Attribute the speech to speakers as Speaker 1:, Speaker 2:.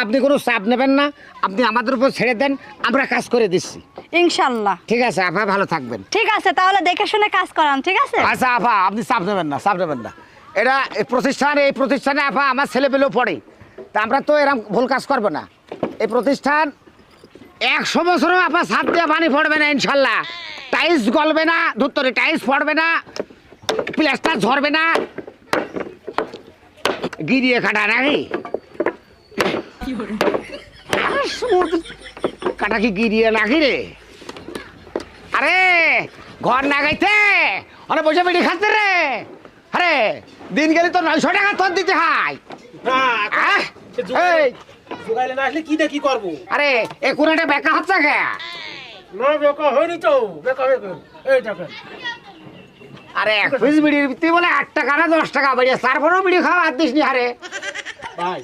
Speaker 1: আপনি কোনো চাপ নেবেন না, আপনি আমাদের উপর ছেড়ে দেন, আমরা কাজ করে দিচ্ছি।
Speaker 2: ইনশাল্লাহ।
Speaker 1: ঠিক আছে আপা, ভালো থাকবেন।
Speaker 2: ঠিক আছে, তাহলে দেখে শুনে কাজ করান, ঠিক আছে?
Speaker 1: আচ্ছা আপা, আপনি চাপ নেবেন না, চাপ নেবেন না। এটা এই প্রতিষ্ঠানে আপা আমার ছেলেপেলেও পড়ে, তা আমরা তো এরকম ভুল কাজ করবো না। এই প্রতিষ্ঠান 100 বছরও আপা ছাদ দিয়ে পানি পড়বে না ইনশাল্লাহ, টাইলস গলবে না, ধুত্তরে টাইলস পড়বে না, প্লাস্টার ঝরবে না। গিরিয়ে কাটা নাকি কাটা কি গিরিয়ে নাকি রে? আরে ঘর না গাইতে অনেক বসে বেড়ে খাচ্ছে রে। আরে দিন গেলে তো 900 টাকা তোর দিতে হয়।
Speaker 3: কি করবো?
Speaker 1: আরে এ কোনটা বেকা হচ্ছে কে?
Speaker 3: না বেকা হয়নি তো, বেকা এই টাকা।
Speaker 1: আরে এক পিস বিড়ির তুই বলে 8 টাকা না 10 টাকা বেরিয়ে, তারপরেও বিড়ি খাওয়া আর দিস নি। আরে
Speaker 3: ভাই